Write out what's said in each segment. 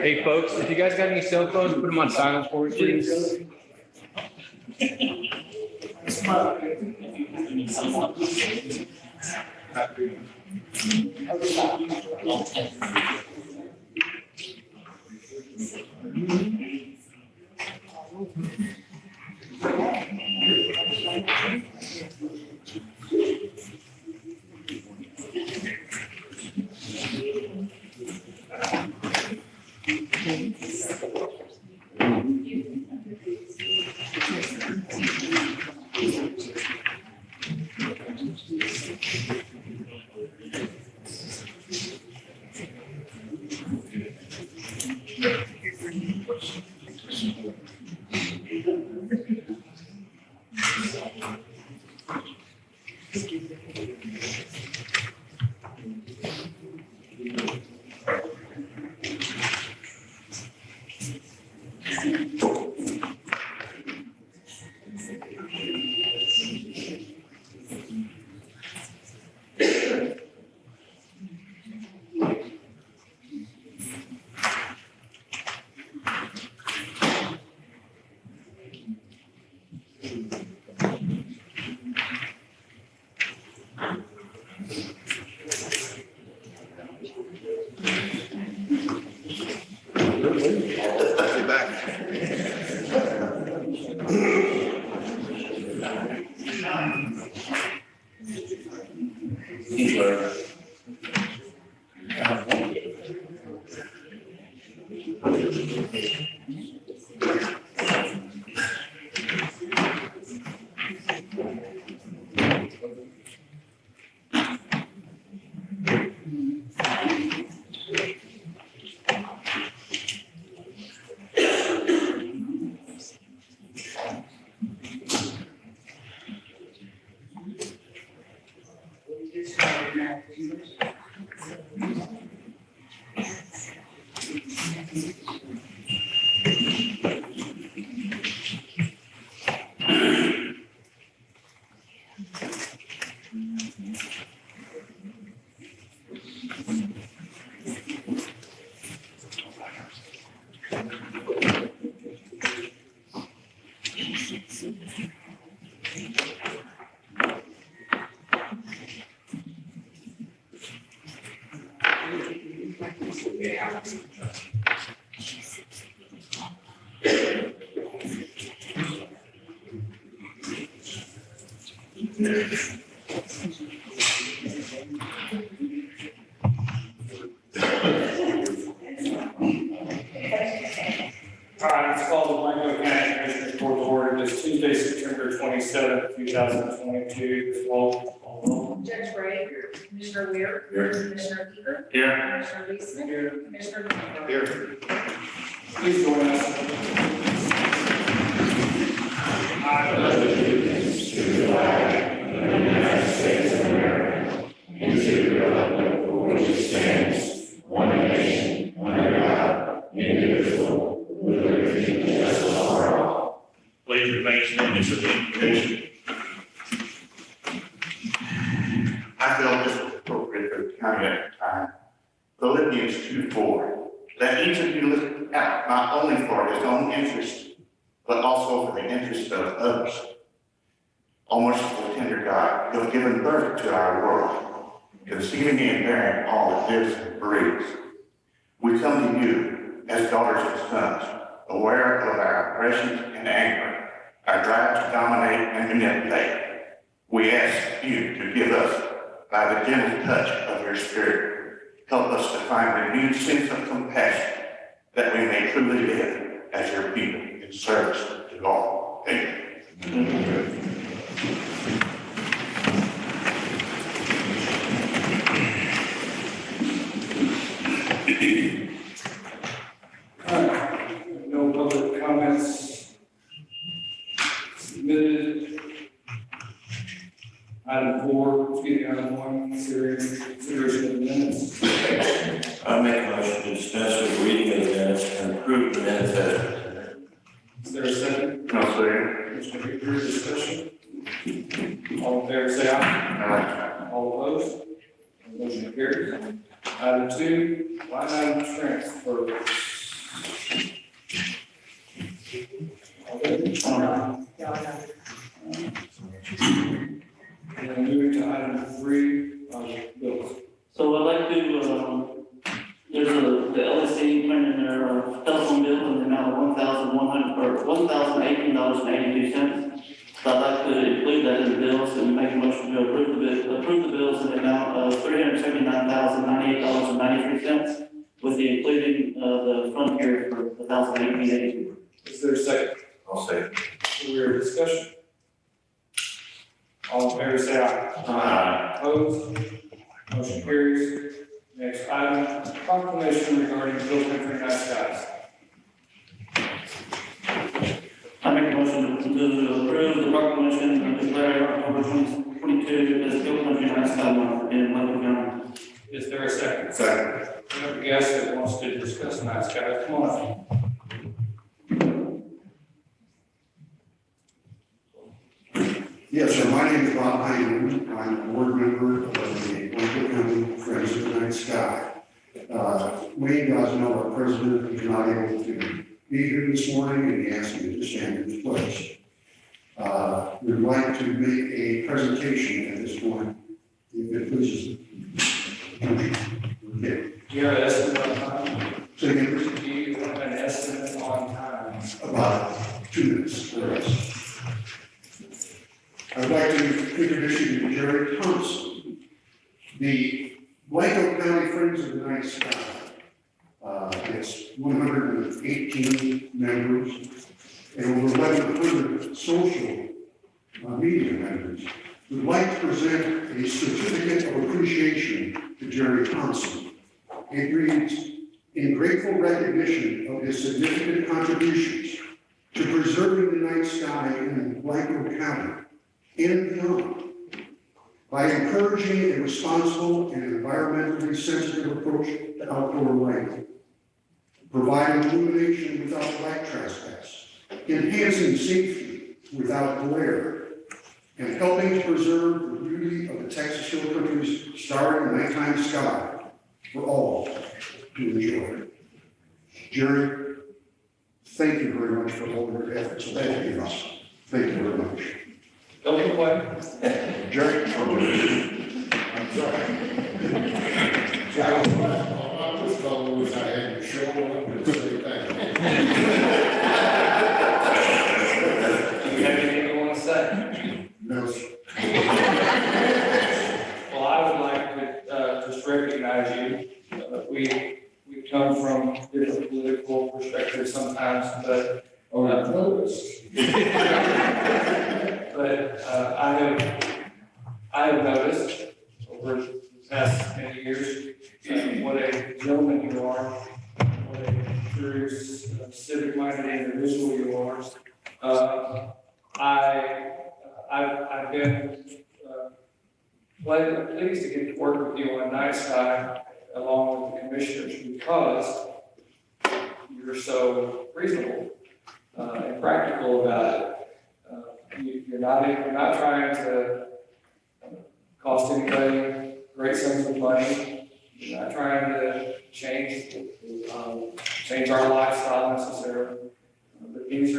Hey folks, if you guys got any cell phones, put them on silent for me, please. All right, let's call the Blanco County Commissioners Court order this Tuesday, September 27th, 2022. Roll. Judge Ray. Commissioner Weir. Commissioner Bieber. Here. Commissioner Eastman. Here. Commissioner Blanco. Here. Please join us. I pledge allegiance to the flag of the United States of America and to the republic for which it stands, one nation, under God, indivisible, with liberty and justice for all. Please remain standing for the invocation. I feel this is appropriate for the county at the time. Philippians 2:4. Let each of you look out not only for his own interest, but also for the interest of others. O merciful, tender God, you have given birth to our world, conceiving and bearing all that lives and breathes. We come to you as daughters and sons, aware of our aggression and anger, our drive to dominate and manipulate. We ask you to give us, by the gentle touch of your Spirit, help us to find a renewed sense of compassion that we may truly live as your people in service to all. Amen. No public comments submitted. Item 1, consideration of the minutes. I make a motion to dispense with reading of the minutes and approve the minutes as presented. Is there a second? No, sir. Mr. Victor, discussion? All in favor, say aye. All opposed? Motion carries. Item 2, line item transfer. And then moving to item 3, bills. So I'd like to, there's the LSC printing their telephone bill in the amount of $1,018.82. So I'd like to include that in the bills and make a motion to approve the bills in the amount of $379,098.93 with the including the front here for $1,018.82. Is there a second? I'll say. We're discussion. All in favor, say aye. Aye. Opposed? Motion carries. Next item, proclamation regarding Bill Country Night Skies. I make a motion to approve the proclamation and declare October 2022 as Bill Country Night Sky Month in Lebanon County. Is there a second? Second. We have a guest that wants to discuss night skies. Come on up. Yes, sir. My name is Bob Hyman. I'm a board member of the Blanco County Friends of the Night Sky. Wayne Gosnell, our president, is not able to be here this morning, and he asked me to stand in his place. We'd like to make a presentation at this point, if it pleases. Okay. Do you have an estimate on time? So again, Do you have an estimate on time? about 2 minutes for us. I'd like to introduce you to Jerry Thompson, the Blanco County Friends of the Night Sky. It's 118 members and over 1,100 social media members. We'd like to present a certificate of appreciation to Jerry Thompson. It reads, in grateful recognition of his significant contributions to preserving the night sky in Blanco County and beyond, by encouraging a responsible and environmentally sensitive approach to outdoor lighting, providing illumination without light trespass, enhancing safety without glare, and helping to preserve the beauty of the Texas Hill Country's starry nighttime sky for all to enjoy. Jerry, thank you very much for all your efforts. Thank you, Russ. Thank you very much. Don't complain. Jerry? I'm sorry. I was told was I had to show up and say thank you. Do you have anything you want to say? No, sir. Well, I would like to just recognize you. We come from different political perspectives sometimes, but I've noticed. But I have noticed over the past many years what a gentleman you are, what a true civic-minded individual you are. I've been pleased to get to work with you on Night Sky along with the commissioners because you're so reasonable and practical about it. You're not trying to cost anybody great sums of money. You're not trying to change our lifestyle necessarily. But these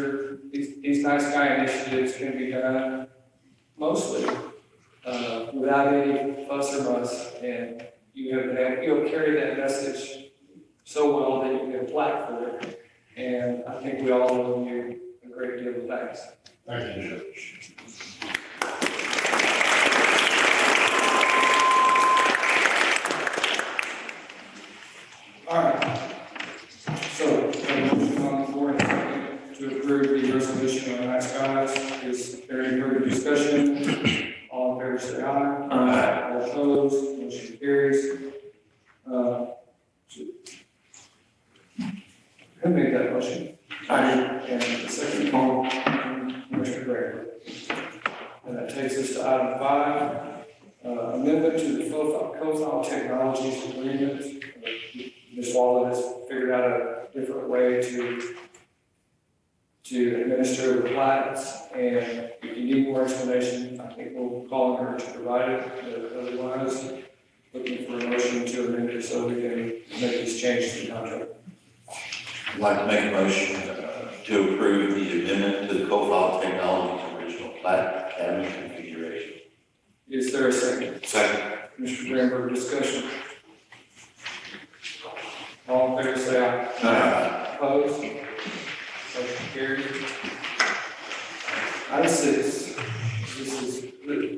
Night Sky initiatives can be done mostly without any fuss or muss, and you have carried that message so well that you get a plaque for it. And I think we all owe you a great deal of thanks. Thank you, Judge. All right. So, a motion on the floor and a second to approve the resolution on night skies. Is there any further discussion? All in favor, say aye. Aye. All opposed, motion carries. Who made that motion? I did. And the second call, Commissioner Gray. And that takes us to item 5, amendment to the co-file technologies agreement. Ms. Wallen has figured out a different way to administer the plats, and if you need more explanation, I think we'll call on her to provide it, but otherwise, looking for a motion to amend it so we can make these changes to the contract. I'd like to make a motion to approve the amendment to the Co-File Technologies original plat cabinet configuration. Is there a second? Second. Mr. Granberg, discussion. All in favor, say aye. Aye. Opposed? Motion carried. Item 6,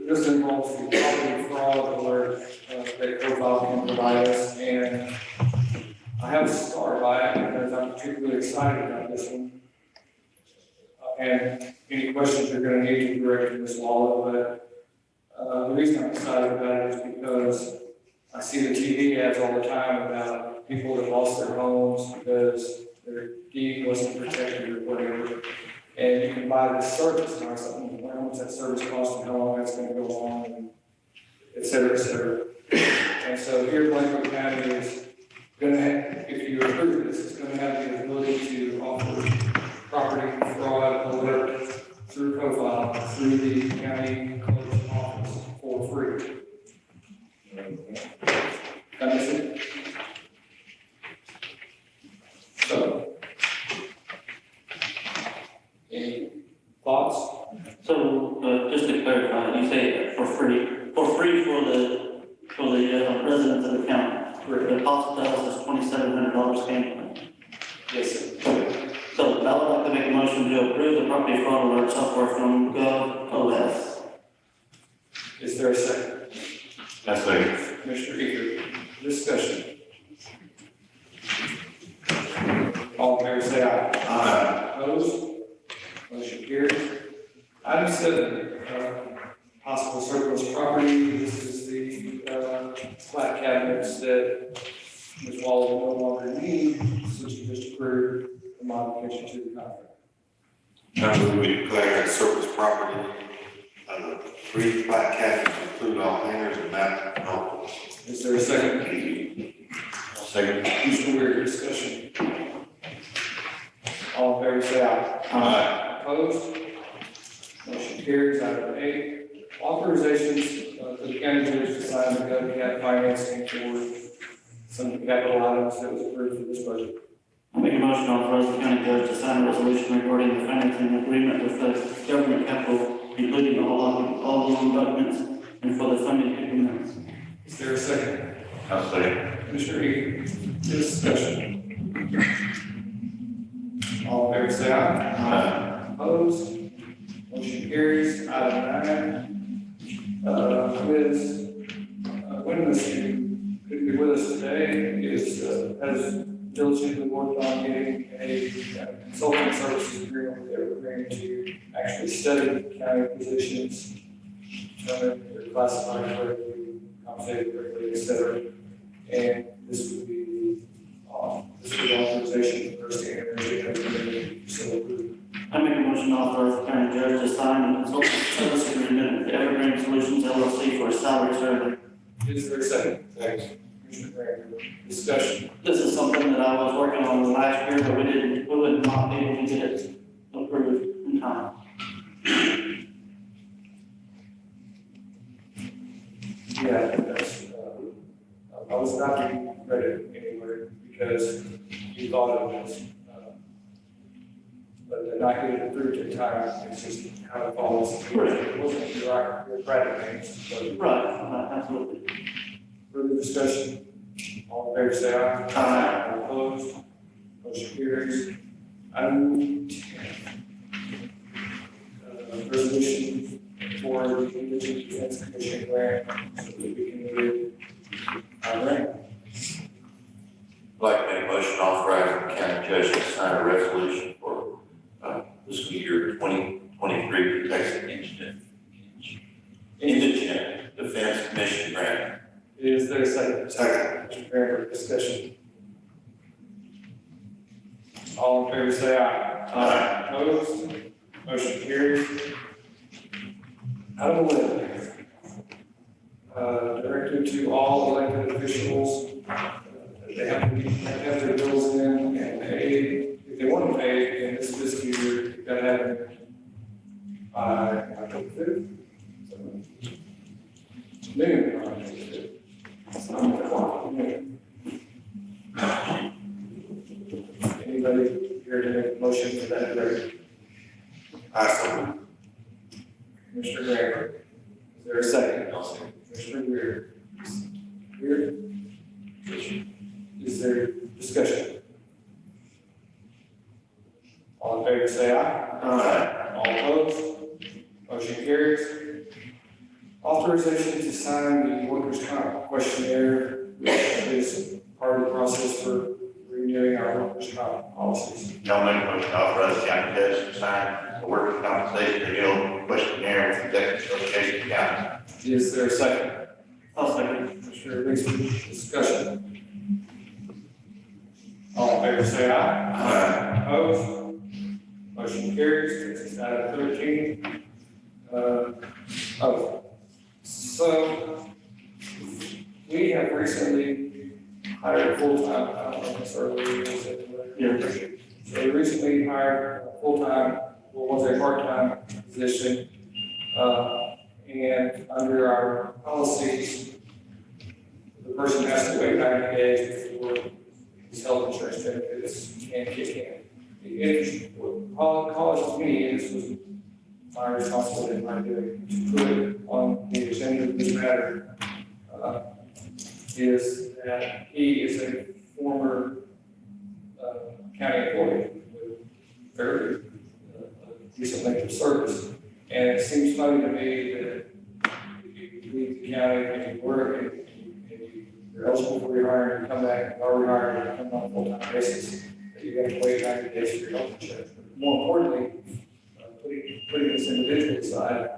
this involves the property fraud alert that co-file can provide us, and I have to start by it because I'm particularly excited about this one. And any questions you're going to need to direct to Ms. Waller, but the reason I'm excited about it is because I see the TV ads all the time about people that lost their homes because their deed wasn't protected or whatever. And you can buy this service, and I was like, how much that service costs and how long that's going to go on, and et cetera, et cetera. And so here, Blanco County is going to have, if you approve this, it's going to have the ability to offer property fraud alert through co-file through the county clerk's office for free. That makes it. So, any thoughts? So, just to clarify, you say for free for the residents of the county. The cost of us is $2,700 annually. Yes, sir. So I would like to make a motion to approve the property fraud alert software from GovOS. Is there a second? That's right. Commissioner Eager, discussion. All in favor, say aye. Aye. Opposed? Motion carries. Item 7, possible surplus property. This is the flat cabinets that Ms. Waller will no longer need since you just approved the modification to the contract. Now, we declare as surplus property, 3 flat cabinets include all hangers and mat and all. Is there a second? Second. Commissioner Weir, discussion. All in favor, say aye. Aye. Opposed? Motion carries. Item 8, authorizations for the county judge to sign the GovCap financing for some of the capital items that was approved for this budget. I make a motion to authorize the county judge to sign a resolution regarding the financing agreement with the government capital, including all loan documents and for the funding agreements. Is there a second? I'll say. Commissioner Egan, discussion. All in favor, say aye. Aye. Opposed? Motion carries. Item 9, Ms. Witness, who could be with us today, has diligently worked on getting a consulting services agreement with Evergreen to actually study county positions, determine if they're classified correctly, compensated correctly, et cetera. And this would be authorization for us to enter into Evergreen facility. I make a motion to authorize the county judge to sign a consulting service agreement with Evergreen Solutions LLC for a salary survey. Is there a second? Thanks. Commissioner Graham, discussion. This is something that I was working on last year, but we would not be able to get it approved in time. Yeah, that's, I was not getting credit anywhere because you thought it was, but to not get it approved in time, it's just how it falls. It wasn't your credit names, but Right, absolutely. further discussion. All in favor, say aye. Aye. All opposed? Motion carries. Item 10. Resolution for the Indigent Defense Commission grant, so that we can get our grant. I'd like to make a motion authorizing the county judge to sign a resolution for fiscal year 2023 Texas Indigent Defense Commission grant. Is there a second? Second. Mr. Graham, discussion. All in favor, say aye. Aye. Opposed? Motion carries. Item 11. Directive to all elected officials, they have to have their bills in and paid. If they want to pay in this fiscal year, they've got to have it by October 5th. Noon on October 5th. It's 9 o'clock, noon. Anybody here to make a motion for that directive? I so Commissioner Graham, is there a second? I'll second. Commissioner Weir. Weir? Is there discussion? All in favor, say aye. Aye. All opposed? Motion carries. Authorization to sign the workers' comp questionnaire, which is part of the process for renewing our workers' comp policies. I'll make a motion to authorize the county judge to sign the workers' compensation renewal questionnaire with Executive Association of Counties. Is there a second? I'll second. Commissioner Lacy, discussion. All in favor, say aye. Aye. Opposed? Motion carries. Takes us to item 13. So we have recently hired a full-time, I don't know if it's early, so we recently hired a full-time, what was a part-time position. And under our policies, the person has to wait 90 days before his health insurance benefits can kick in. What caused me, and this was my responsibility in my doing, to put it on the agenda of this matter, is that he is a former county employee with very decent length of service. And it seems funny to me that if you leave the county and you work and you're eligible for rehiring, you come back and are rehired and come on a full-time basis, that you have to wait 90 days for your health insurance. But more importantly, putting this individual aside,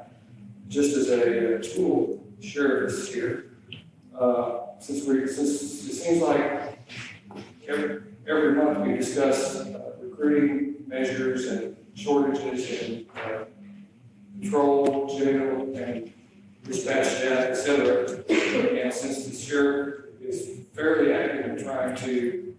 just as a tool, sheriff is here. Since it seems like every month we discuss recruiting measures and shortages and patrol, jail, and dispatch staff, et cetera. And since the sheriff is fairly active in trying to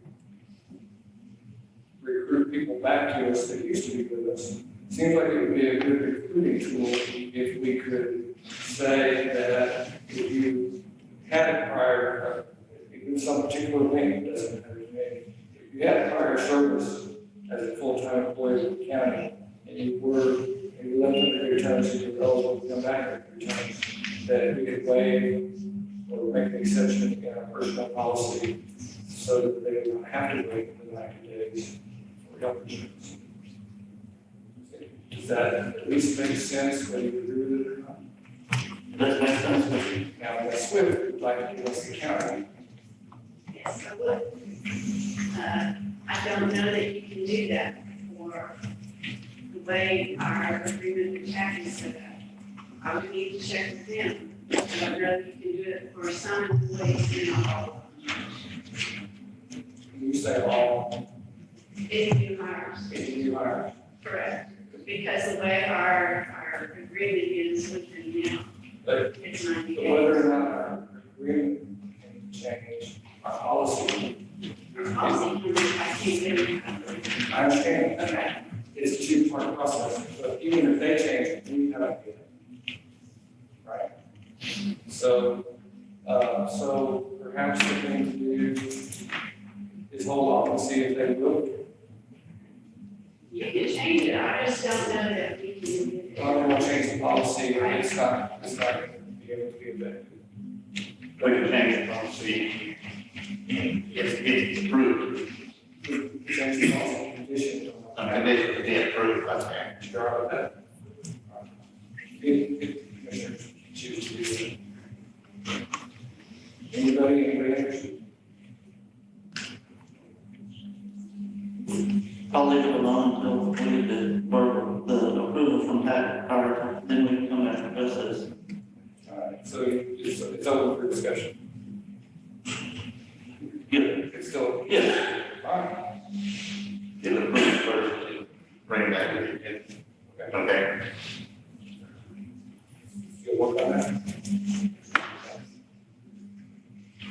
recruit people back to us that used to be with us, seems like it would be a good recruiting tool if we could say that if you had a prior, if you some particular thing, it doesn't matter to me. If you had prior service as a full-time employee of the county, and you left under your terms, and you were eligible to come back under your terms, that we could waive or make an exception in our personnel policy so that they don't have to wait for 90 days for health insurance. Does that at least make sense, whether you agree with it or not? Does make sense, but Now, Ms. Swift would like to give us the county. Yes, I would. I don't know that you can do that for the way our agreement with Kathy is set up. I would need to check with them. I don't know if you can do it for some employees and all. You say all, If you hire, if you hire. correct, because the way our agreement is with them now, But it's 90 days. whether or not our agreement can change our policy, Our policy, I can't get it. I understand. Okay. It's a two-part process, but even if they change it, we haven't yet. Right? So perhaps the thing to do is hold off and see if they will. You can change it, I just don't know that we can do it. I don't want to change the policy, it's not going to be able to be effective. We can change the policy it's approved, Change the policy condition. it's approved, I think. Sure about that. If commissioners choose to do that. Anybody interested? I'll leave it alone until we get the approval from Pat Carter, then we can come back and discuss this. All right, so it's open for discussion. Yeah. It's still, Yeah. all right. Get it approved first, bring it back to you. Okay? You'll work on that.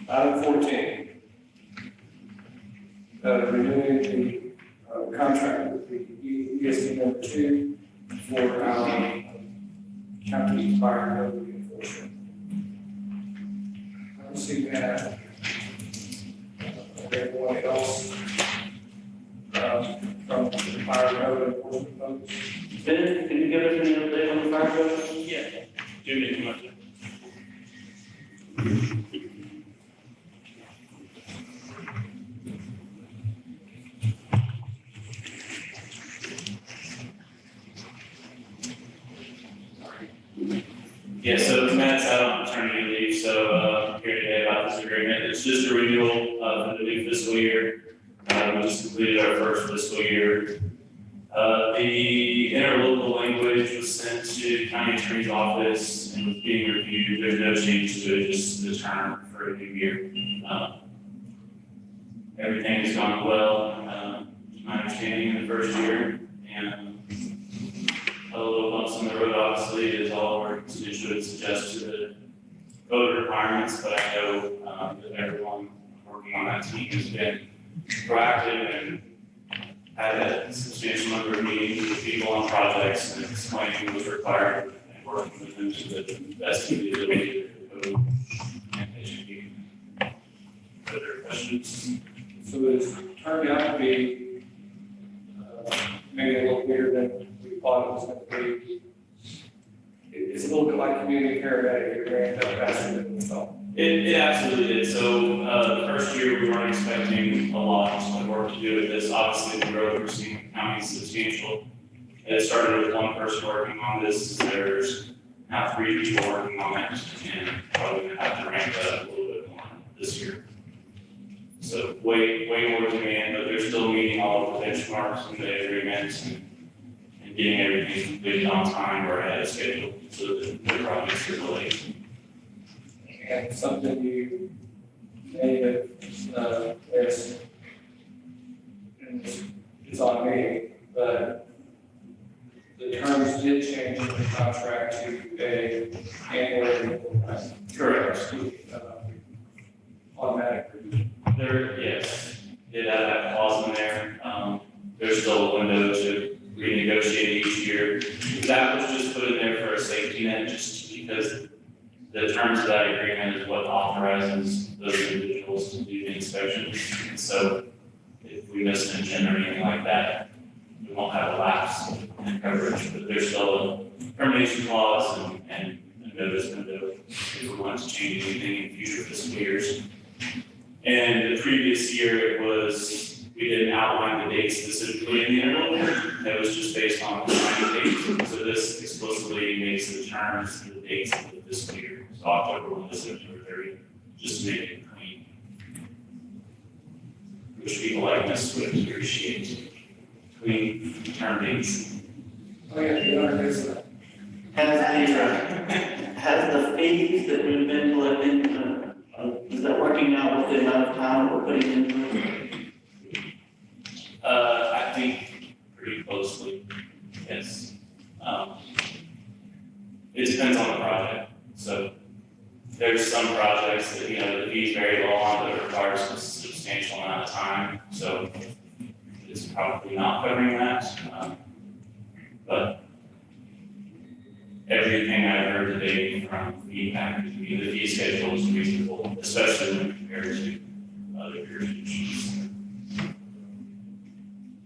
Item 14. Renewing the contract with the ESD number 2 for our county fire code enforcement. I don't see that. Everyone else from the fire code enforcement folks. Ben, can you give us any update on the fire code? Yeah, do me too much. Yeah, so Matt's out on maternity leave, so I'm here today about this agreement. It's just a renewal of the new fiscal year. We just completed our first fiscal year. The interlocal language was sent to county attorney's office and was being reviewed. There's no change to it, just the term for a new year. Everything has gone well, my understanding in the first year, and a little bumps in the road, obviously, is all our constituents adjust to the code requirements, but I know that everyone working on that team has been proactive and had a substantial number of meetings with people on projects and explaining what was required and working with them to the best of the ability of the code and educating. Other questions? So it's turned out to be maybe a little bigger than we thought it was going to be. It's a little bit like community paramedic, you're going to have faster than we thought. It absolutely did. So the first year, we weren't expecting a lot of work to do with this. Obviously, the growth we're seeing in the county is substantial. It started with one person working on this. There's now 3 people working on it, and probably going to have to ramp that up a little bit more this year. So way more demand, but they're still meeting all of the benchmarks and the agreements and getting everything completed on time or ahead of schedule, so that the projects are delayed. And something you may have, it's on me, but the terms did change in the contract to a annual, Correct. Automatic review. Yes, did have that clause in there. There's still a window to renegotiate each year. That was just put in there for a safety net, just because the terms of that agreement is what authorizes those individuals to do the inspections. And so if we miss an engine or anything like that, we won't have a lapse in coverage, but there's still a termination clause and a notice window if we want to change anything in future fiscal years. And the previous year, we didn't outline the dates specifically in the interlocal. It was just based on the signing date. So this explicitly makes the terms the dates of the fiscal year. So October 1 to September 30, just to make it clean. Which people like us would appreciate. Clean term dates. Oh, yeah, you are, it's, Has the fees that we've been collecting, is that working out with the amount of time we're putting into it? I think pretty closely, yes. It depends on the project. So there's some projects that, the fees vary low on, but it requires a substantial amount of time. So it's probably not covering that. But everything I've heard today from feedback, the fee schedule is reasonable, especially when compared to other jurisdictions.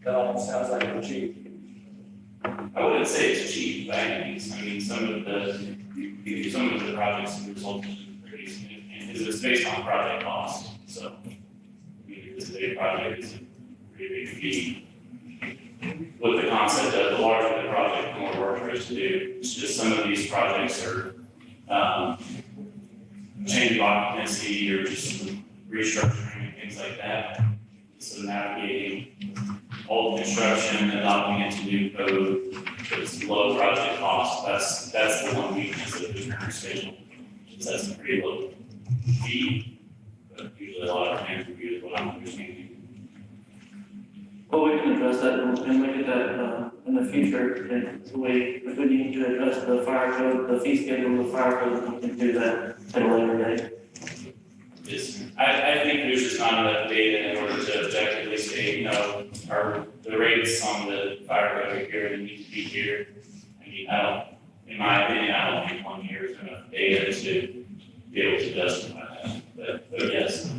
that almost sounds like a cheap. I wouldn't say it's cheap by any means. I mean, some of the projects result in pretty significant, because it's based on project cost. So it's a big project, it's a pretty big fee. With the concept of the larger the project, the more work there is to do. It's just some of these projects are, change of occupancy or just restructuring and things like that. So navigating old construction, adopting into new code, it's low project cost. That's the one weakness of the current schedule. That's a pretty low fee, but usually a lot of plans review is what I'm understanding. Well, we can address that and look at that in the future. And the way, if we need to address the fire code, the fee schedule of the fire code, we can do that at a later date. Is, I think there's just not enough data in order to objectively say, the rates on the fire code are here and need to be here. I mean, in my opinion, I don't think 1 year is enough data to be able to justify that. But yes.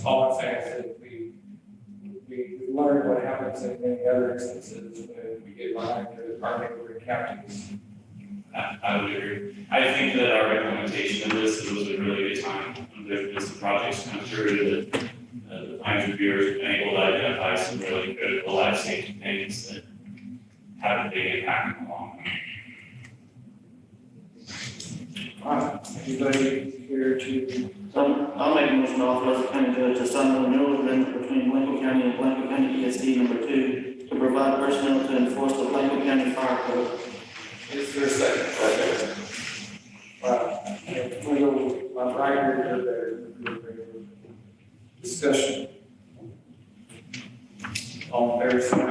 All I'm saying is that we learned what happens in many other instances when we get behind the our neighboring counties. I would agree. I think that our implementation of this was a really good time. There's some projects come through that the plans reviewers have been able to identify some really critical life safety things that have a big impact in the long run. Anybody here to? So I'll make a motion to authorize the county judge to sign the renewal agreement between Blanco County and Blanco County ESD number 2 to provide personnel to enforce the Blanco County Fire Code. Is there a second? We go right here to the discussion. All in favor, say aye.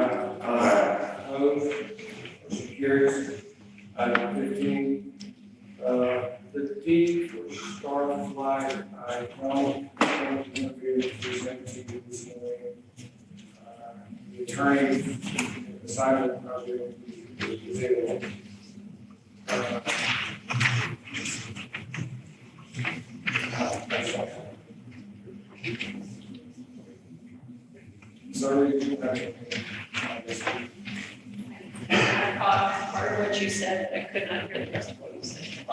Opposed? Motion carries. Item 15. The D for Star Flag, I don't interfere with this morning. The attorney decided the project is able. Sorry, I caught part of what you said, I could not hear the rest of what you said.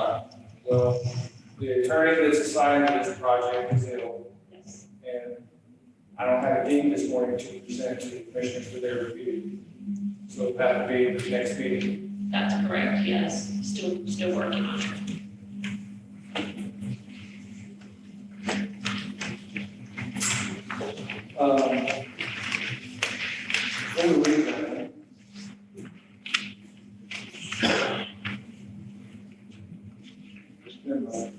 well, the attorney that's assigned to this project is ill, Yes. and I don't have a deed this morning to present to the commissioners for their review. So that would be the next meeting. That's correct, yes, still working on it. Let me read that. Never mind.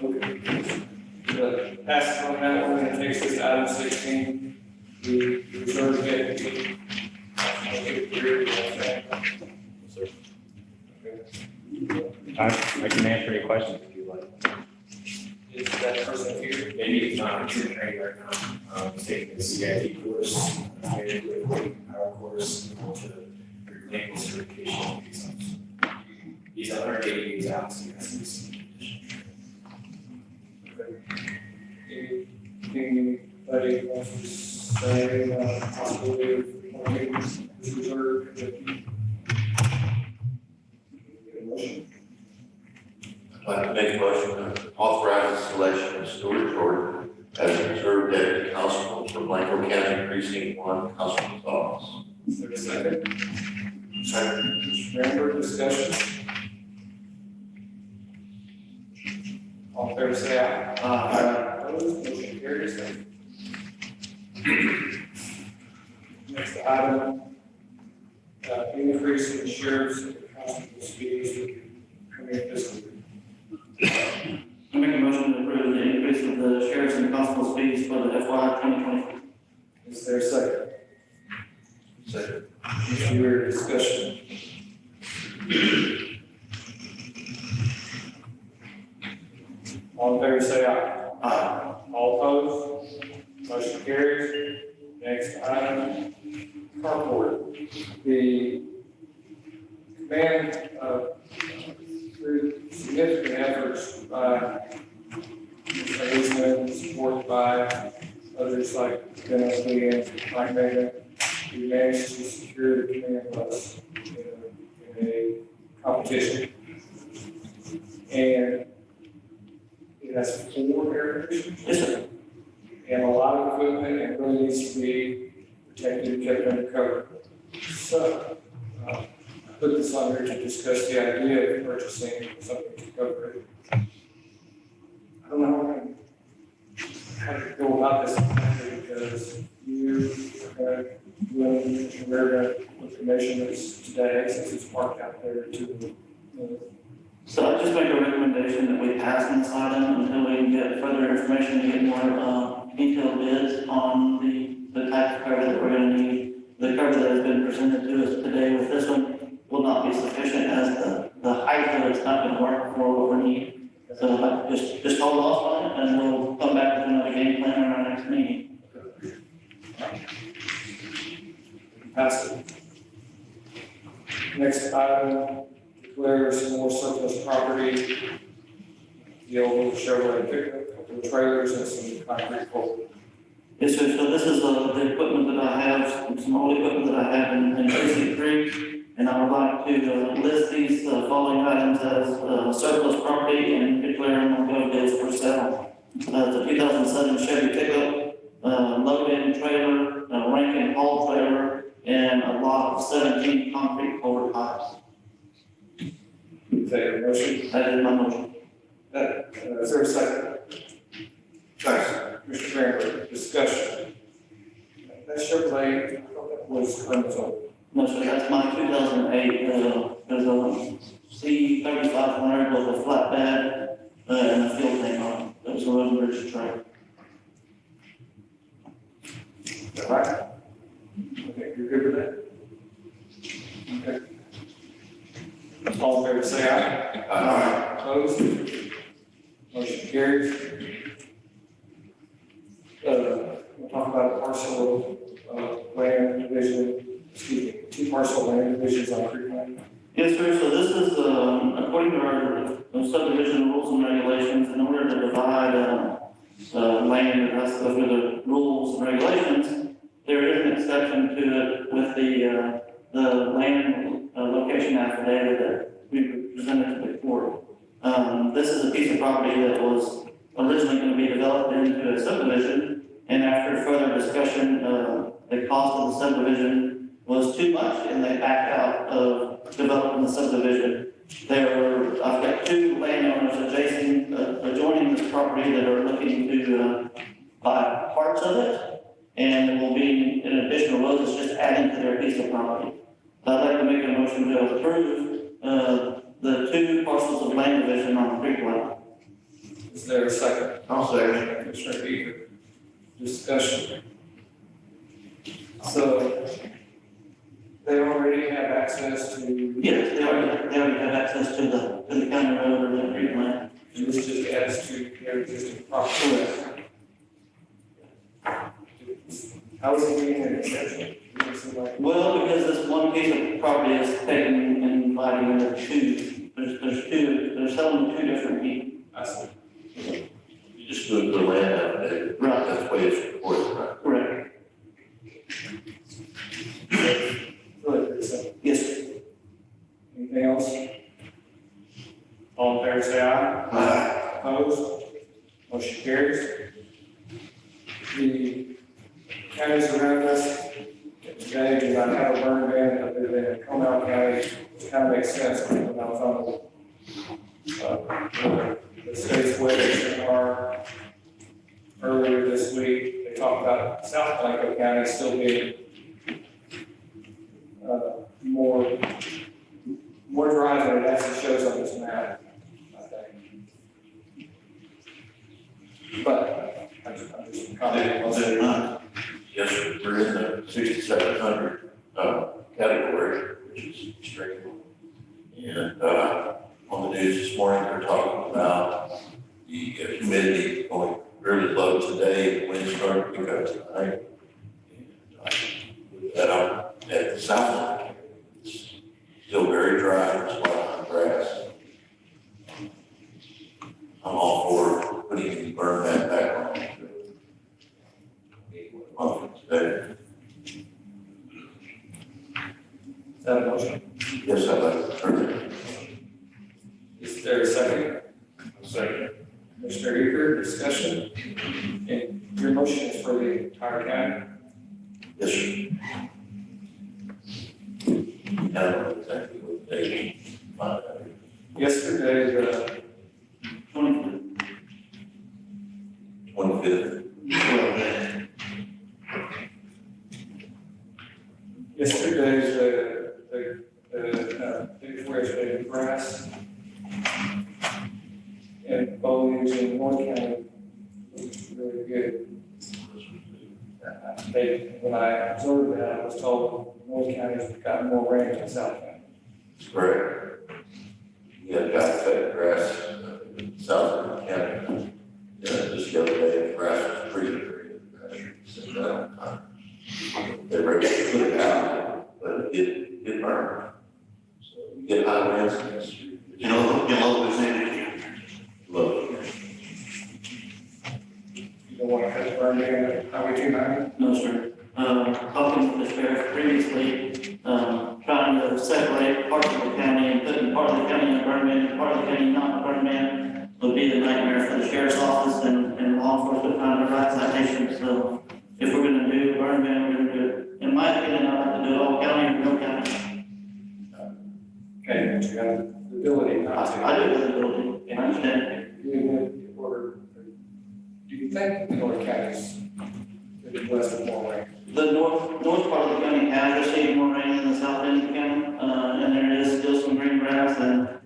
Okay. Passes on that one, and takes us to item 16, the reserve deputy. I can answer any questions if you like. Is that person here? Maybe it's not considered right now, taking the CID course, our course, to reclaim the certification. He's 180 days out, so that's his. Anybody wants to say possibility of appointing this reserve deputy? Get a motion? I'd like to make a motion to authorize the selection of Stuart Jordan as a reserve deputy constable for Blanco County Precinct 1 Constable's Office. Is there a second? Second. Mr. Rambert, discussion? All in favor, say aye. Opposed, motion carries. Next item, increase in the sheriff's and constable's fees for the coming fiscal year. I make a motion to approve the increase of the sheriff's and constable's fees for the FY 2020. Is there a second? Second. Mr. Weir, discussion? All in favor, say aye. All opposed? Motion carries. Next item, carport. The command, through significant efforts by policemen, supported by others like Dennis Lee and Mike Vega, we managed to secure the command bus in a competition. And it has 4 air conditioners. Yes, sir. And a lot of equipment, and really needs to be protected and kept under cover. So, I put this on here to discuss the idea of purchasing something to cover it. I don't know how to go about this because you, Mr. Mayor, with commissioners today, since it's parked out there to, So I just make a recommendation that we pass on this item until we can get further information to get more detailed bids on the type of cover that we're gonna need. The cover that has been presented to us today with this one will not be sufficient as the height of it's not gonna work for what we need. So just hold off on it and we'll come back with another game plan in our next meeting. pass it. Next item, declare some more surplus property. The old Chevrolet pickup, couple of trailers and some concrete pole. Yes, sir, so this is the equipment that I have, some old equipment that I have in Precinct 3, and I would like to list these following items as surplus property and declare them on go bids for sale. The 2007 Chevy pickup, load-in trailer, Rankin haul trailer, and a lot of 17 concrete poured pipes. Is that your motion? That is my motion. Is there a second? Second. Mr. Greenberg, discussion. That Chevrolet, I thought that was Chromosome. No, sir, that's my 2008, there's a C3500 with a flatbed, and a fuel tank on it. That was a road and bridge truck. Is that right? Okay, you're good with that? Okay. All in favor, say aye. Aye. Opposed? Motion carries. We'll talk about a parcel of land division, excuse me, 2 parcel land divisions on Creek Lane. Yes, sir, so this is, according to our subdivision rules and regulations, in order to divide, land that has to go through the rules and regulations, there is an exception to it with the land, location affidavit that we presented to the court. This is a piece of property that was originally going to be developed into a subdivision, and after further discussion, the cost of the subdivision was too much, and they backed out of developing the subdivision. I've got 2 landowners adjoining this property that are looking to buy parts of it, and there will be an additional road that's just adding to their piece of property. So I'd like to make a motion to approve the 2 parcels of land division on Creek Lane. Is there a second? I'll second. Commissioner Eager. Discussion. So they already have access to. Yes, they already have access to the county road or the Creek Lane. And this just adds to their existing property. How is it being an exception? Well, because this one piece of property is taken and divided into 2. They're selling 2 different people. I see. You just do the land affidavit. Right. That's the way it's reported, right? Correct. Really pretty simple. Yes, sir. Anything else? All in favor, say aye. Aye. Opposed? Motion carries. The counties around us today do not have a burn ban other than Comal County, which kind of makes sense when I was on the state's web seminar earlier this week. They talked about South Blanco County still being more dry than it actually shows on this map, I think. But I'm just commenting on They're that. not. Yes, sir, we're in the 6,700 category, which is extreme. And on the news this morning, they're talking about the humidity going really low today, the winds starting to pick up tonight. And with that up at the south end, it's still very dry, there's a lot of grass. I'm all for putting the burn ban back on. Today. Is that a motion? Yes, I'd like to turn it. Is there a second? And your motion is for the entire county? Yes, sir. I don't know exactly what day. Yesterday, the 25th. yesterday's, deforestation grass and foliage in North County was really good. When I observed that, I was told North County's got more rain than South County. Correct. You got fat grass south of the county. Just the other day, the grass was pretty they were ready to put it out, but it burned. So you get high winds and it's. You know, it's in Low. You don't want to cut the burn down Highway 290? No, sir. Talking with the sheriff previously, trying to separate parts of the county and putting part of the county in burn ban and part of the county not in burn ban would be the nightmare for the sheriff's office and law enforcement trying to write citations. So if we're gonna do burn ban, we're gonna do it. In my opinion, I'd like to do it all county or no county. Okay, but you have the ability not to. I do have the ability, I understand. Do you think North County's blessed with more rain? The north part of the county has received more rain than the south end of the county, and there is still some green grass, and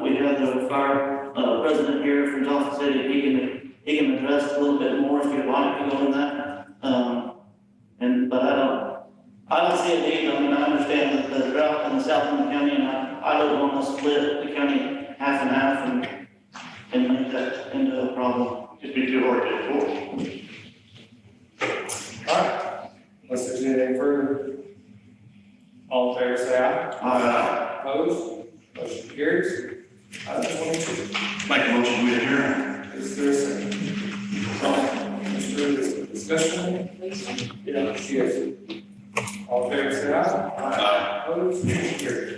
we have the fire president here from Johnson City. He can address a little bit more if you'd like to go in that. But I don't see a need. I mean, I understand the drought in the south end of the county, and I don't want to split the county half and half and make that into a problem. Just be too hard to enforce. All right, unless there's anything further. All in favor, say aye. Aye. Opposed? Motion carries. Item 22. Make a motion to adjourn. Is there a second? Mr. Discussion? Yes. All in favor, say aye. Aye. Opposed? Motion carries.